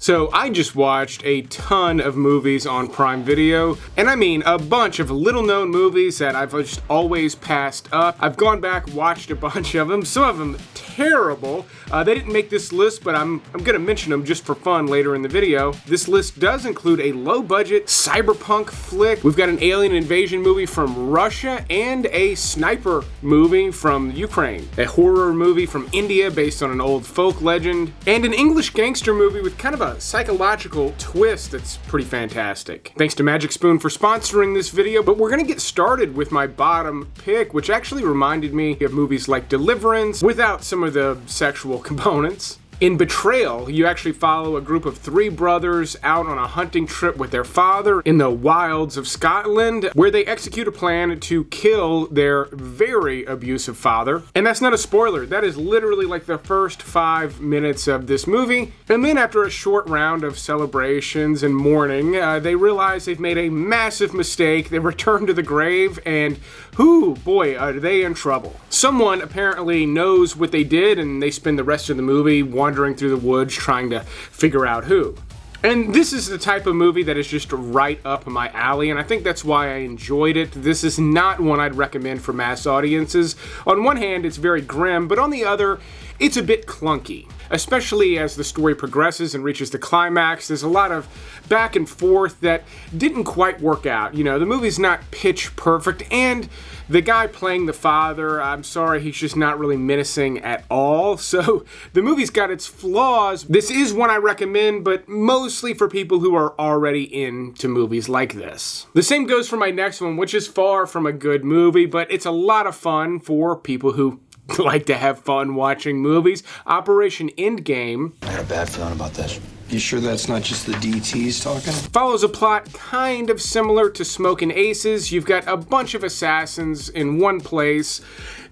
So I just watched a ton of movies on Prime Video, and I mean a bunch of little known movies that I've just always passed up. I've gone back, watched a bunch of them, some of them terrible. They didn't make this list, but I'm gonna mention them just for fun later in the video. This list does include a low budget cyberpunk flick. We've got an alien invasion movie from Russia and a sniper movie from Ukraine, a horror movie from India based on an old folk legend, and an English gangster movie with kind of a psychological twist that's pretty fantastic. Thanks to Magic Spoon for sponsoring this video, but we're gonna get started with my bottom pick, which actually reminded me of movies like Deliverance without some of the sexual components. In Betrayal, you actually follow a group of 3 brothers out on a hunting trip with their father in the wilds of Scotland, where they execute a plan to kill their very abusive father. And that's not a spoiler, that is literally like the first 5 minutes of this movie. And then after a short round of celebrations and mourning, they realize they've made a massive mistake. They return to the grave, and boy, are they in trouble. Someone apparently knows what they did, and they spend the rest of the movie wandering through the woods trying to figure out who. And this is the type of movie that is just right up my alley, and I think that's why I enjoyed it. This is not one I'd recommend for mass audiences. On one hand, it's very grim, but on the other, it's a bit clunky. Especially as the story progresses and reaches the climax, there's a lot of back and forth that didn't quite work out. You know, the movie's not pitch perfect, and the guy playing the father, I'm sorry, he's just not really menacing at all. So the movie's got its flaws. This is one I recommend, but mostly for people who are already into movies like this. The same goes for my next one, which is far from a good movie, but it's a lot of fun for people who like to have fun watching movies. Operation Endgame. I got a bad feeling about this. You sure that's not just the DTs talking? Follows a plot kind of similar to Smokin' Aces. You've got a bunch of assassins in one place,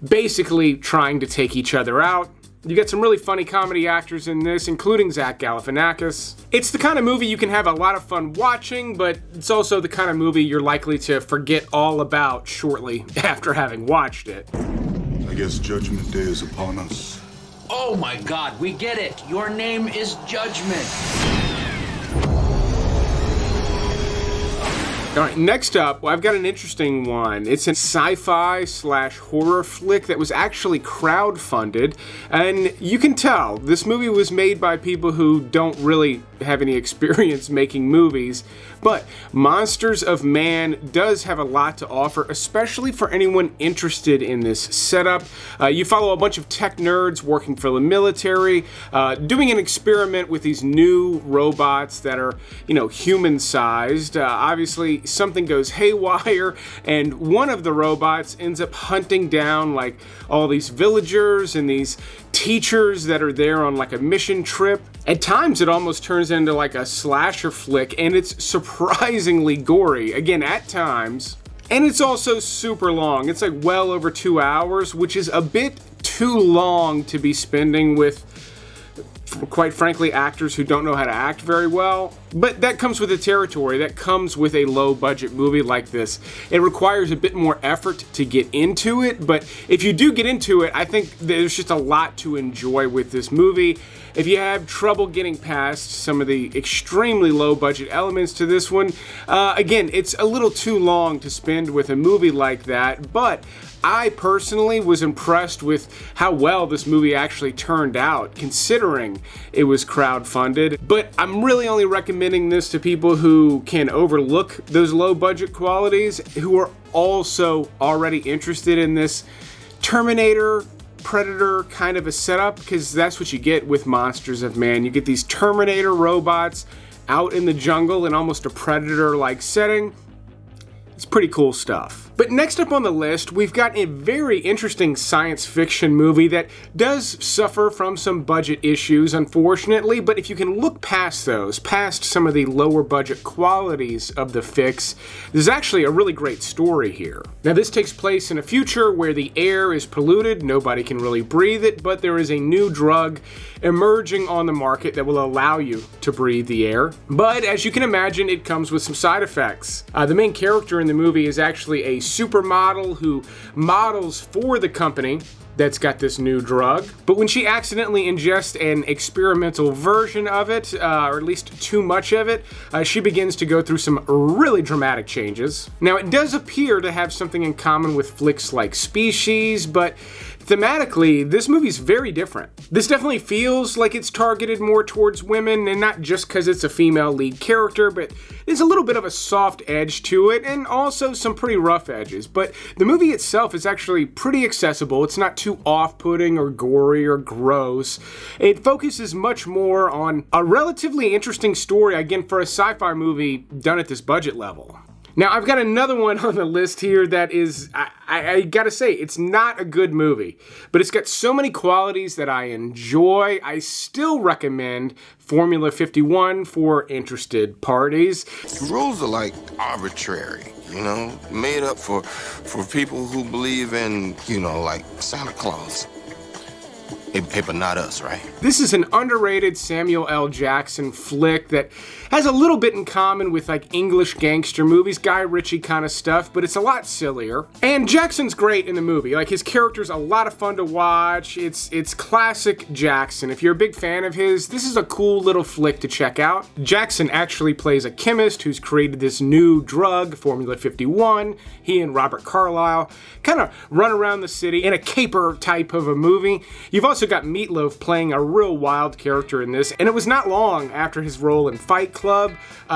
basically trying to take each other out. You get some really funny comedy actors in this, including Zach Galifianakis. It's the kind of movie you can have a lot of fun watching, but it's also the kind of movie you're likely to forget all about shortly after having watched it. I guess Judgment Day is upon us. Oh my God, we get it. Your name is Judgment. All right, next up, I've got an interesting one. It's a sci-fi / horror flick that was actually crowdfunded, and you can tell this movie was made by people who don't really have any experience making movies, but Monsters of Man does have a lot to offer, especially for anyone interested in this setup. You follow a bunch of tech nerds working for the military, doing an experiment with these new robots that are, human-sized. Obviously, something goes haywire, and one of the robots ends up hunting down like all these villagers and these teachers that are there on like a mission trip. At times it almost turns into like a slasher flick, and it's surprisingly gory, again at times. And it's also super long. It's like well over 2 hours, which is a bit too long to be spending with, quite frankly, actors who don't know how to act very well. But that comes with the territory. That comes with a low-budget movie like this. It requires a bit more effort to get into it, but if you do get into it, I think there's just a lot to enjoy with this movie. If you have trouble getting past some of the extremely low-budget elements to this one, again, it's a little too long to spend with a movie like that, but I personally was impressed with how well this movie actually turned out, considering it was crowdfunded. But I'm really only recommending this to people who can overlook those low-budget qualities, who are also already interested in this Terminator, Predator kind of a setup, because that's what you get with Monsters of Man. You get these Terminator robots out in the jungle in almost a Predator-like setting. It's pretty cool stuff. But next up on the list, we've got a very interesting science fiction movie that does suffer from some budget issues, unfortunately, but if you can look past those, past some of the lower budget qualities of the fix, there's actually a really great story here. Now, this takes place in a future where the air is polluted, nobody can really breathe it, but there is a new drug emerging on the market that will allow you to breathe the air. But as you can imagine, it comes with some side effects. The main character in the movie is actually a supermodel who models for the company, that's got this new drug. But when she accidentally ingests an experimental version of it, or at least too much of it, she begins to go through some really dramatic changes. Now, it does appear to have something in common with flicks like Species, but thematically, this movie's very different. This definitely feels like it's targeted more towards women, and not just because it's a female lead character, but there's a little bit of a soft edge to it, and also some pretty rough edges. But the movie itself is actually pretty accessible. It's not too off-putting or gory or gross. It focuses much more on a relatively interesting story, again, for a sci-fi movie done at this budget level. Now, I've got another one on the list here that is, I gotta say, it's not a good movie, but it's got so many qualities that I enjoy. I still recommend Formula 51 for interested parties. Rules are like arbitrary, made up for people who believe in, like Santa Claus. Hey, but not us, right? This is an underrated Samuel L. Jackson flick that has a little bit in common with like English gangster movies, Guy Ritchie kind of stuff, but it's a lot sillier. And Jackson's great in the movie. Like, his character's a lot of fun to watch. It's classic Jackson. If you're a big fan of his, this is a cool little flick to check out. Jackson actually plays a chemist who's created this new drug, Formula 51. He and Robert Carlyle kind of run around the city in a caper type of a movie. You've also got Meatloaf playing a real wild character in this, and it was not long after his role in Fight Club.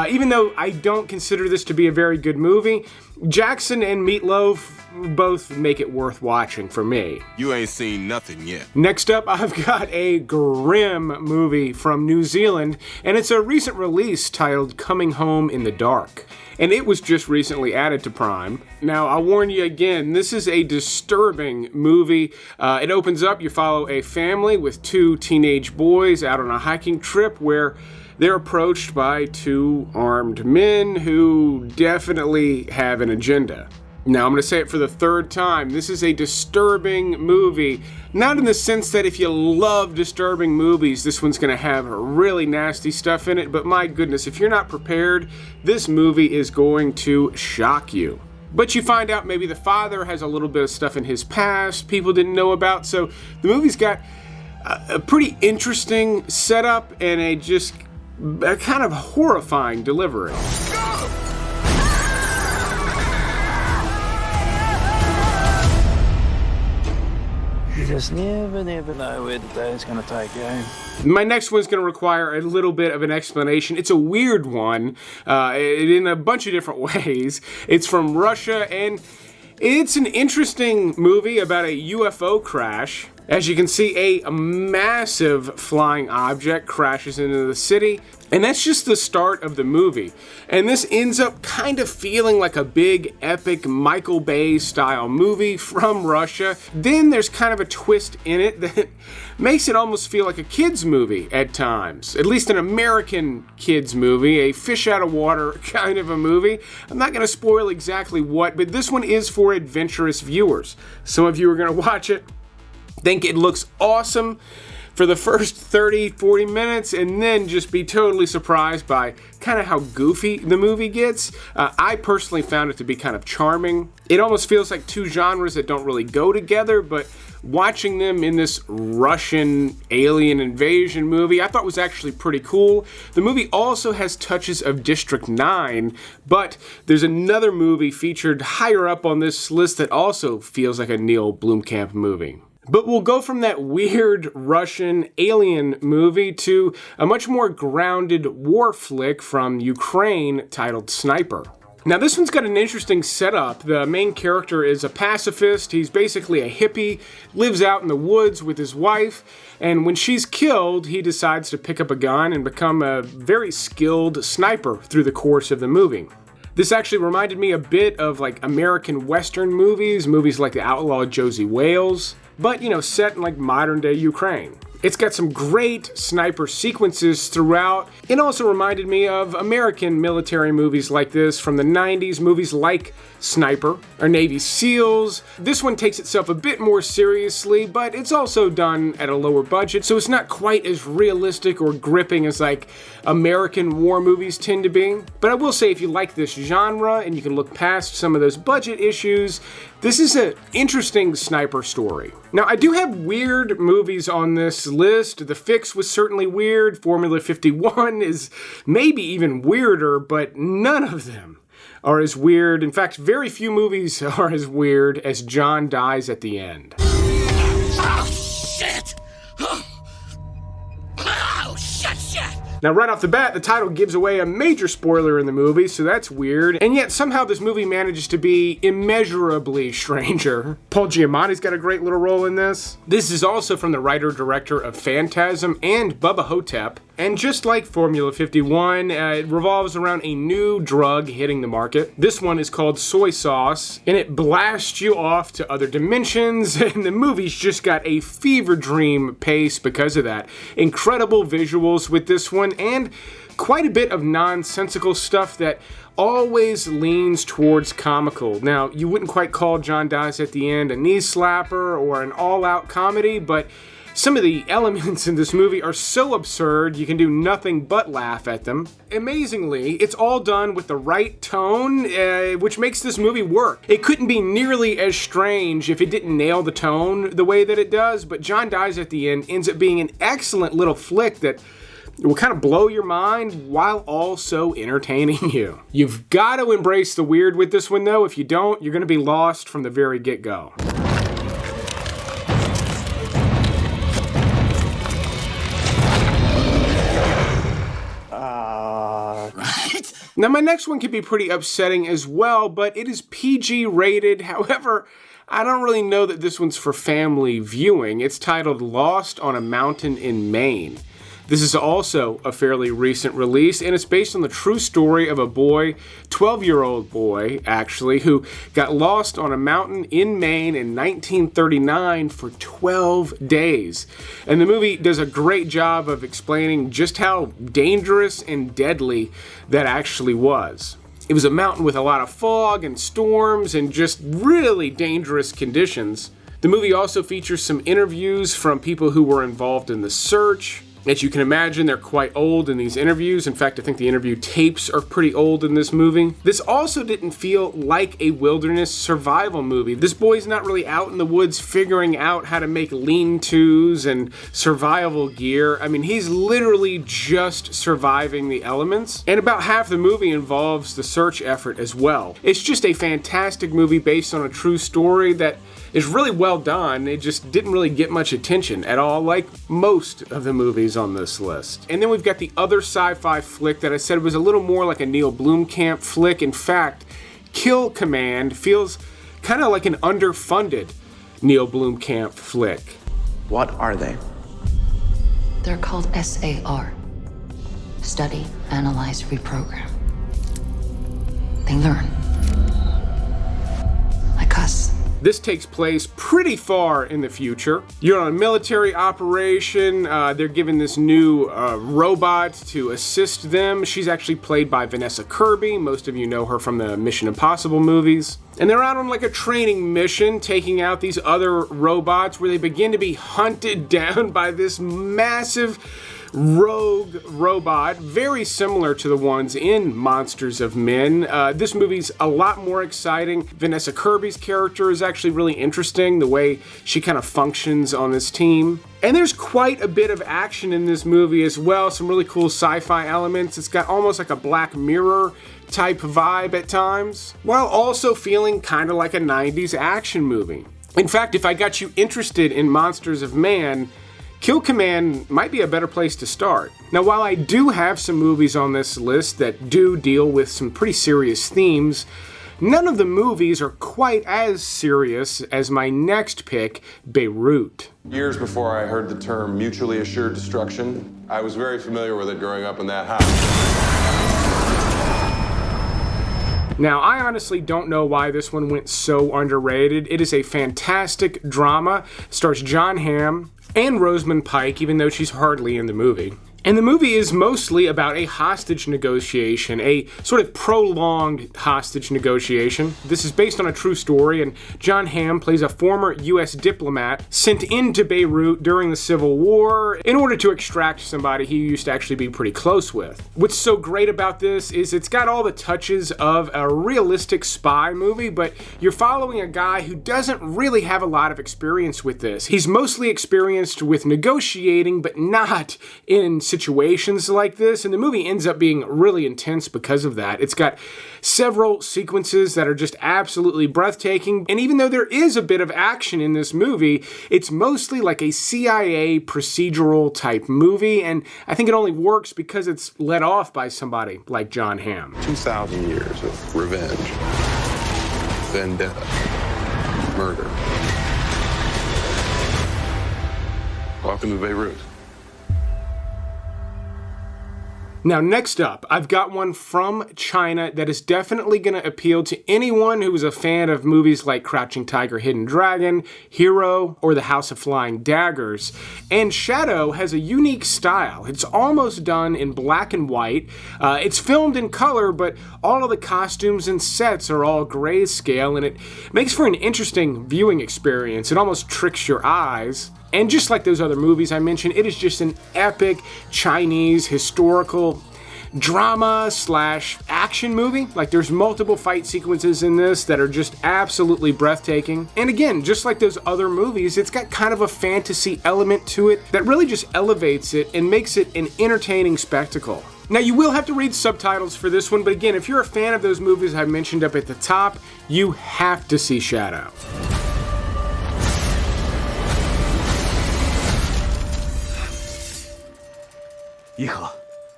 Even though I don't consider this to be a very good movie, Jackson and Meatloaf both make it worth watching for me. You ain't seen nothing yet. Next up, I've got a grim movie from New Zealand, and it's a recent release titled Coming Home in the Dark. And it was just recently added to Prime. Now, I'll warn you again, this is a disturbing movie. It opens up, you follow a family with two teenage boys out on a hiking trip where they're approached by two armed men who definitely have an agenda. Now, I'm going to say it for the third time. This is a disturbing movie. Not in the sense that if you love disturbing movies, this one's going to have really nasty stuff in it, but my goodness, if you're not prepared, this movie is going to shock you. But you find out maybe the father has a little bit of stuff in his past people didn't know about, so the movie's got a pretty interesting setup and a kind of horrifying delivery. You just never know where the day's gonna take you. My next one's going to require a little bit of an explanation. It's a weird one in a bunch of different ways. It's from Russia, and it's an interesting movie about a UFO crash. As you can see, a massive flying object crashes into the city, and that's just the start of the movie. And this ends up kind of feeling like a big, epic Michael Bay style movie from Russia. Then there's kind of a twist in it that makes it almost feel like a kid's movie at times. At least an American kid's movie, a fish out of water kind of a movie. I'm not going to spoil exactly what, but this one is for adventurous viewers. Some of you are going to watch it, think it looks awesome for the first 30-40 minutes, and then just be totally surprised by kind of how goofy the movie gets. I personally found it to be kind of charming. It almost feels like two genres that don't really go together, but watching them in this Russian alien invasion movie I thought was actually pretty cool. The movie also has touches of District 9, but there's another movie featured higher up on this list that also feels like a Neil Blomkamp movie. But we'll go from that weird Russian alien movie to a much more grounded war flick from Ukraine titled Sniper. Now, this one's got an interesting setup. The main character is a pacifist. He's basically a hippie, lives out in the woods with his wife, and when she's killed, he decides to pick up a gun and become a very skilled sniper through the course of the movie. This actually reminded me a bit of like American Western movies like The Outlaw Josie Wales, but set in like modern day Ukraine. It's got some great sniper sequences throughout. It also reminded me of American military movies like this from the 90s, movies like Sniper or Navy SEALs. This one takes itself a bit more seriously, but it's also done at a lower budget, so it's not quite as realistic or gripping as like American war movies tend to be. But I will say, if you like this genre and you can look past some of those budget issues, this is an interesting sniper story. Now, I do have weird movies on this list. The Fix was certainly weird. Formula 51 is maybe even weirder, but none of them are as weird. In fact, very few movies are as weird as John Dies at the End. Oh, shit! Oh, shit! Now, right off the bat, the title gives away a major spoiler in the movie, so that's weird. And yet, somehow this movie manages to be immeasurably stranger. Paul Giamatti's got a great little role in this. This is also from the writer-director of Phantasm and Bubba Hotep. And just like Formula 51, it revolves around a new drug hitting the market. This one is called soy sauce, and it blasts you off to other dimensions, and the movie's just got a fever dream pace because of that. Incredible visuals with this one, and quite a bit of nonsensical stuff that always leans towards comical. Now, you wouldn't quite call John Dies at the End a knee slapper or an all-out comedy, but some of the elements in this movie are so absurd you can do nothing but laugh at them. Amazingly, it's all done with the right tone, which makes this movie work. It couldn't be nearly as strange if it didn't nail the tone the way that it does, but John Dies at the End ends up being an excellent little flick that will kind of blow your mind while also entertaining you. You've got to embrace the weird with this one, though. If you don't, you're going to be lost from the very get-go. Right? Now, my next one can be pretty upsetting as well, but it is PG rated. However, I don't really know that this one's for family viewing. It's titled Lost on a Mountain in Maine. This is also a fairly recent release, and it's based on the true story of a boy, 12-year-old boy, actually, who got lost on a mountain in Maine in 1939 for 12 days. And the movie does a great job of explaining just how dangerous and deadly that actually was. It was a mountain with a lot of fog and storms and just really dangerous conditions. The movie also features some interviews from people who were involved in the search. As you can imagine, they're quite old in these interviews. In fact, I think the interview tapes are pretty old in this movie. This also didn't feel like a wilderness survival movie. This boy's not really out in the woods figuring out how to make lean-tos and survival gear. I mean, he's literally just surviving the elements. And about half the movie involves the search effort as well. It's just a fantastic movie based on a true story that is really well done. It just didn't really get much attention at all, like most of the movies on this list. And then we've got the other sci-fi flick that I said was a little more like a Neil Blomkamp flick. In fact, Kill Command feels kind of like an underfunded Neil Blomkamp flick. What are they? They're called SAR. Study, Analyze, Reprogram. They learn. Like us. This takes place pretty far in the future. You're on a military operation. They're given this new robot to assist them. She's actually played by Vanessa Kirby. Most of you know her from the Mission Impossible movies. And they're out on like a training mission, taking out these other robots where they begin to be hunted down by this massive rogue robot, very similar to the ones in Monsters of Men. This movie's a lot more exciting. Vanessa Kirby's character is actually really interesting, the way she kind of functions on this team. And there's quite a bit of action in this movie as well, some really cool sci-fi elements. It's got almost like a Black Mirror type vibe at times, while also feeling kind of like a 90s action movie. In fact, if I got you interested in Monsters of Man, Kill Command might be a better place to start. Now, while I do have some movies on this list that do deal with some pretty serious themes, none of the movies are quite as serious as my next pick, Beirut. Years before I heard the term mutually assured destruction, I was very familiar with it growing up in that house. Now, I honestly don't know why this one went so underrated. It is a fantastic drama. It stars John Hamm and Rosamund Pike, even though she's hardly in the movie. And the movie is mostly about a hostage negotiation, a sort of prolonged hostage negotiation. This is based on a true story, and Jon Hamm plays a former U.S. diplomat sent into Beirut during the Civil War in order to extract somebody he used to actually be pretty close with. What's so great about this is it's got all the touches of a realistic spy movie, but you're following a guy who doesn't really have a lot of experience with this. He's mostly experienced with negotiating, but not in situations like this, and the movie ends up being really intense because of that. It's got several sequences that are just absolutely breathtaking, and even though there is a bit of action in this movie, it's mostly like a CIA procedural type movie, and I think it only works because it's led off by somebody like Jon Hamm. 2,000 years of revenge, vendetta, murder. Welcome to Beirut. Now, next up, I've got one from China that is definitely going to appeal to anyone who is a fan of movies like Crouching Tiger, Hidden Dragon, Hero, or The House of Flying Daggers. And Shadow has a unique style. It's almost done in black and white. It's filmed in color, but all of the costumes and sets are all grayscale, and it makes for an interesting viewing experience. It almost tricks your eyes. And just like those other movies I mentioned, it is just an epic Chinese historical drama / action movie. Like, there's multiple fight sequences in this that are just absolutely breathtaking. And again, just like those other movies, it's got kind of a fantasy element to it that really just elevates it and makes it an entertaining spectacle. Now, you will have to read subtitles for this one, but again, if you're a fan of those movies I mentioned up at the top, you have to see Shadow.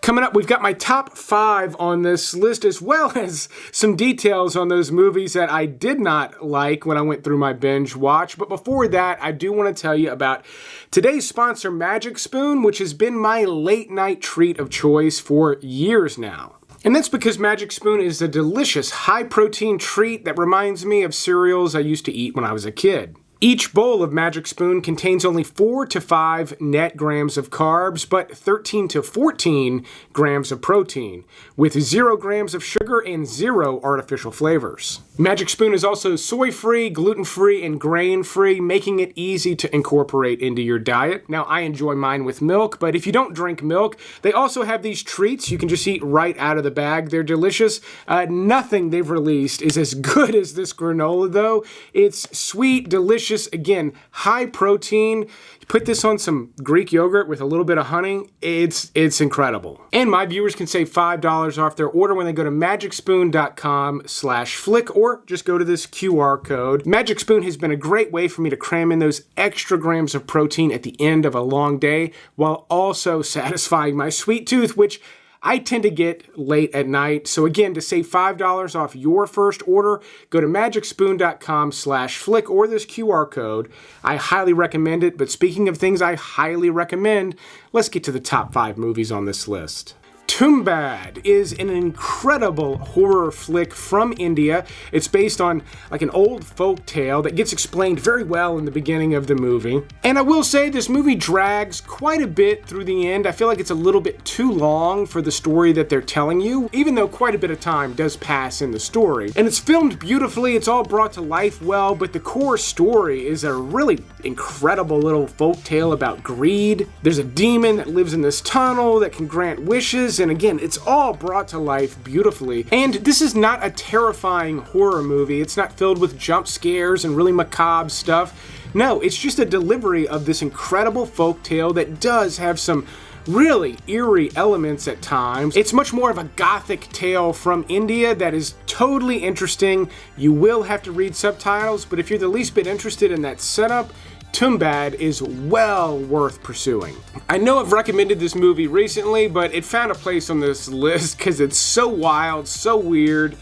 Coming up, we've got my top 5 on this list, as well as some details on those movies that I did not like when I went through my binge watch. But before that, I do want to tell you about today's sponsor, Magic Spoon, which has been my late night treat of choice for years now. And that's because Magic Spoon is a delicious, high-protein treat that reminds me of cereals I used to eat when I was a kid. Each bowl of Magic Spoon contains only 4 to 5 net grams of carbs, but 13 to 14 grams of protein, with 0 grams of sugar and 0 artificial flavors. Magic Spoon is also soy-free, gluten-free, and grain-free, making it easy to incorporate into your diet. Now, I enjoy mine with milk, but if you don't drink milk, they also have these treats you can just eat right out of the bag. They're delicious. Nothing they've released is as good as this granola, though. It's sweet, delicious, again, high protein. You put this on some Greek yogurt with a little bit of honey, it's incredible. And my viewers can save $5 off their order when they go to magicspoon.com/flick, or just go to this QR code. Magic Spoon has been a great way for me to cram in those extra grams of protein at the end of a long day, while also satisfying my sweet tooth, which I tend to get late at night. So again, to save $5 off your first order, go to magicspoon.com/flick or this QR code. I highly recommend it. But speaking of things I highly recommend, let's get to the top 5 movies on this list. Tumbbad is an incredible horror flick from India. It's based on like an old folk tale that gets explained very well in the beginning of the movie. And I will say this movie drags quite a bit through the end. I feel like it's a little bit too long for the story that they're telling you, even though quite a bit of time does pass in the story. And it's filmed beautifully, it's all brought to life well, but the core story is a really incredible little folk tale about greed. There's a demon that lives in this tunnel that can grant wishes, and again, it's all brought to life beautifully. And this is not a terrifying horror movie. It's not filled with jump scares and really macabre stuff. No, it's just a delivery of this incredible folk tale that does have some really eerie elements at times. It's much more of a gothic tale from India that is totally interesting. You will have to read subtitles, but if you're the least bit interested in that setup, Tumbbad is well worth pursuing. I know I've recommended this movie recently, but it found a place on this list because it's so wild, so weird,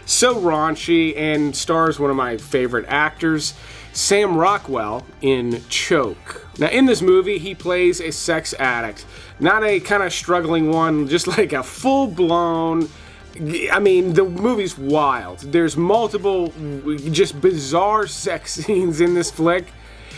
so raunchy, and stars one of my favorite actors, Sam Rockwell, in Choke. Now, in this movie, he plays a sex addict. Not a kind of struggling one, just like a full-blown... I mean, the movie's wild. There's multiple just bizarre sex scenes in this flick.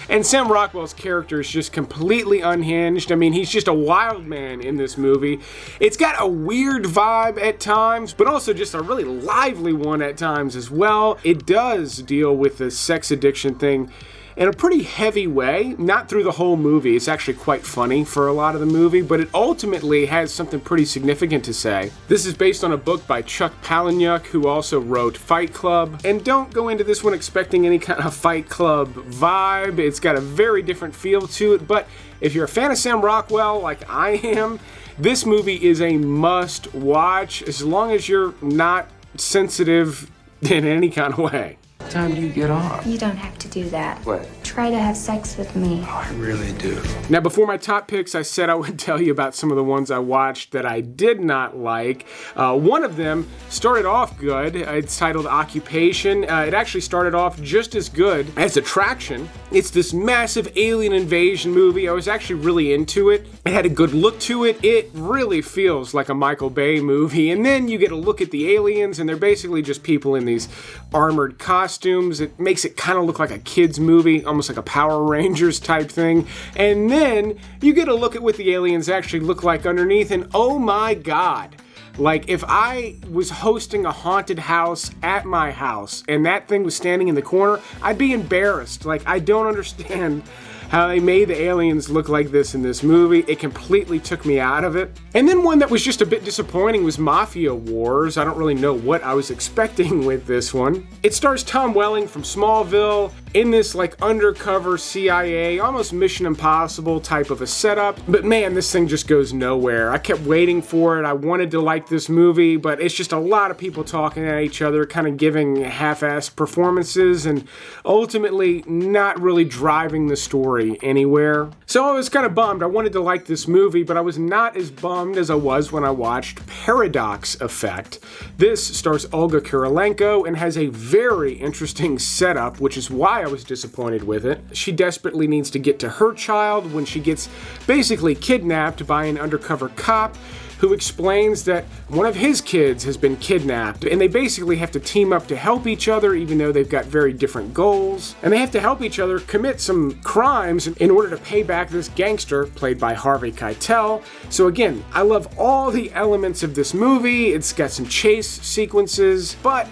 And Sam Rockwell's character is just completely unhinged. I mean, he's just a wild man in this movie. It's got a weird vibe at times, but also just a really lively one at times as well. It does deal with the sex addiction thing in a pretty heavy way, not through the whole movie. It's actually quite funny for a lot of the movie, but it ultimately has something pretty significant to say. This is based on a book by Chuck Palahniuk, who also wrote Fight Club. And don't go into this one expecting any kind of Fight Club vibe. It's got a very different feel to it, but if you're a fan of Sam Rockwell like I am, this movie is a must watch as long as you're not sensitive in any kind of way. What time do you get off? You don't have to do that. What? Try to have sex with me. Oh, I really do. Now, before my top picks, I said I would tell you about some of the ones I watched that I did not like. One of them started off good. It's titled Occupation. It actually started off just as good as Attraction. It's this massive alien invasion movie. I was actually really into it. It had a good look to it. It really feels like a Michael Bay movie. And then you get a look at the aliens, and they're basically just people in these armored costumes. It makes it kind of look like a kid's movie, almost like a Power Rangers type thing. And then you get a look at what the aliens actually look like underneath, and oh my god. Like, if I was hosting a haunted house at my house and that thing was standing in the corner, I'd be embarrassed. Like, I don't understand how they made the aliens look like this in this movie. It completely took me out of it. And then one that was just a bit disappointing was Mafia Wars. I don't really know what I was expecting with this one. It stars Tom Welling from Smallville in this like undercover CIA, almost Mission Impossible type of a setup. But man, this thing just goes nowhere. I kept waiting for it. I wanted to like this movie, but it's just a lot of people talking at each other, kind of giving half-assed performances, and ultimately not really driving the story anywhere. So I was kind of bummed. I wanted to like this movie, but I was not as bummed as I was when I watched Paradox Effect. This stars Olga Kurylenko and has a very interesting setup, which is why I was disappointed with it. She desperately needs to get to her child when she gets basically kidnapped by an undercover cop who explains that one of his kids has been kidnapped, and they basically have to team up to help each other even though they've got very different goals, and they have to help each other commit some crimes in order to pay back this gangster played by Harvey Keitel. So again, I love all the elements of this movie. It's got some chase sequences, but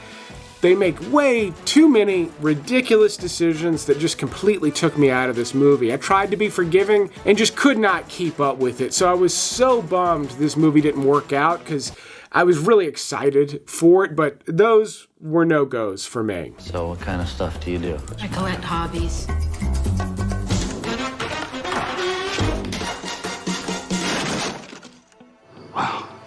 they make way too many ridiculous decisions that just completely took me out of this movie. I tried to be forgiving and just could not keep up with it. So I was so bummed this movie didn't work out because I was really excited for it, but those were no-goes for me. So what kind of stuff do you do? I collect hobbies.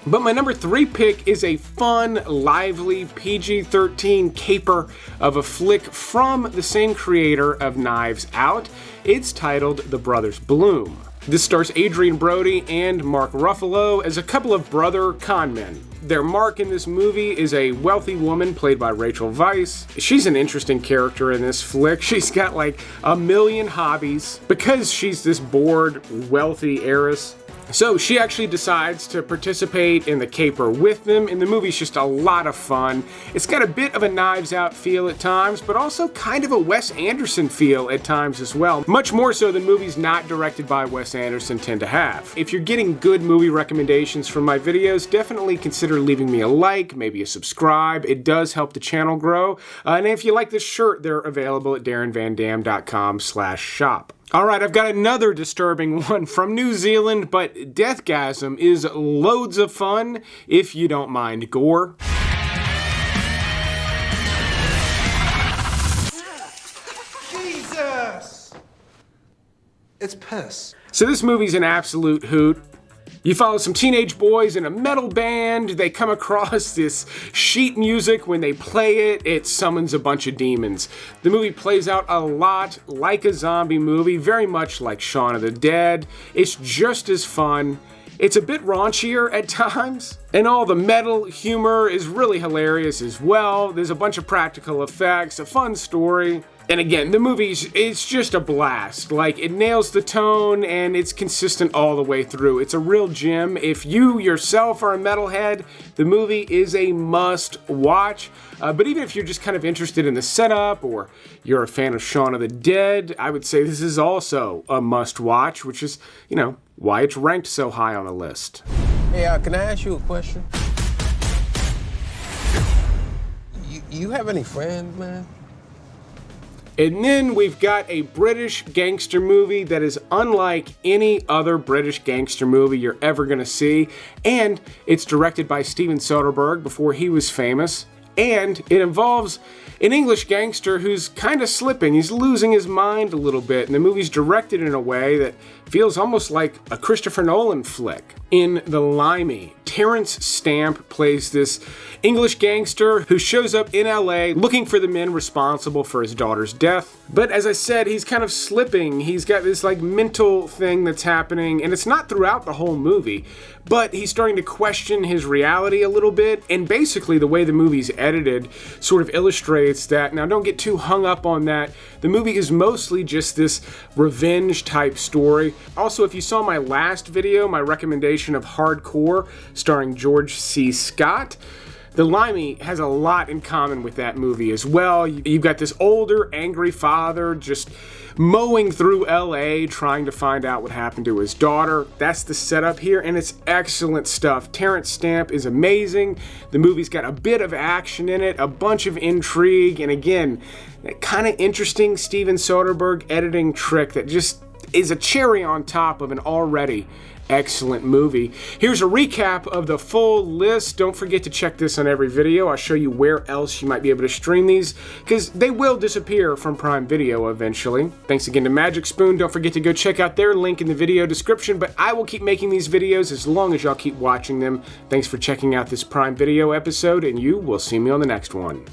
But my number 3 pick is a fun, lively, PG-13 caper of a flick from the same creator of Knives Out. It's titled The Brothers Bloom. This stars Adrian Brody and Mark Ruffalo as a couple of brother con men. Their Mark in this movie is a wealthy woman played by Rachel Weisz. She's an interesting character in this flick. She's got like a million hobbies because she's this bored, wealthy heiress. So she actually decides to participate in the caper with them, and the movie's just a lot of fun. It's got a bit of a Knives Out feel at times, but also kind of a Wes Anderson feel at times as well. Much more so than movies not directed by Wes Anderson tend to have. If you're getting good movie recommendations from my videos, definitely consider leaving me a like, maybe a subscribe. It does help the channel grow. And if you like this shirt, they're available at darrenvandam.com/shop. Alright, I've got another disturbing one from New Zealand, but Deathgasm is loads of fun if you don't mind gore. Jesus! It's piss. So this movie's an absolute hoot. You follow some teenage boys in a metal band. They come across this sheet music. When they play it, it summons a bunch of demons. The movie plays out a lot like a zombie movie, very much like Shaun of the Dead. It's just as fun. It's a bit raunchier at times, and all the metal humor is really hilarious as well. There's a bunch of practical effects, a fun story. And again, the it's just a blast. Like, it nails the tone and it's consistent all the way through. It's a real gem. If you yourself are a metalhead, the movie is a must watch. But even if you're just kind of interested in the setup or you're a fan of Shaun of the Dead, I would say this is also a must watch, which is, you know, why it's ranked so high on the list. Hey, can I ask you a question? You have any friends, man? And then we've got a British gangster movie that is unlike any other British gangster movie you're ever gonna see. And it's directed by Steven Soderbergh before he was famous. And it involves an English gangster who's kind of slipping. He's losing his mind a little bit. And the movie's directed in a way that feels almost like a Christopher Nolan flick. In The Limey, Terrence Stamp plays this English gangster who shows up in LA looking for the men responsible for his daughter's death. But as I said, he's kind of slipping. He's got this like mental thing that's happening, and it's not throughout the whole movie, but he's starting to question his reality a little bit. And basically the way the movie's edited sort of illustrates that. Now, don't get too hung up on that. The movie is mostly just this revenge type story. Also, if you saw my last video, my recommendation of Hardcore, starring George C. Scott, The Limey has a lot in common with that movie as well. You've got this older, angry father just mowing through LA trying to find out what happened to his daughter. That's the setup here, and it's excellent stuff. Terrence Stamp is amazing. The movie's got a bit of action in it, a bunch of intrigue, and again, that kind of interesting Steven Soderbergh editing trick that just is a cherry on top of an already excellent movie. Here's a recap of the full list. Don't forget to check this on every video. I'll show you where else you might be able to stream these, because they will disappear from Prime Video eventually. Thanks again to Magic Spoon. Don't forget to go check out their link in the video description, but I will keep making these videos as long as y'all keep watching them. Thanks for checking out this Prime Video episode, and you will see me on the next one.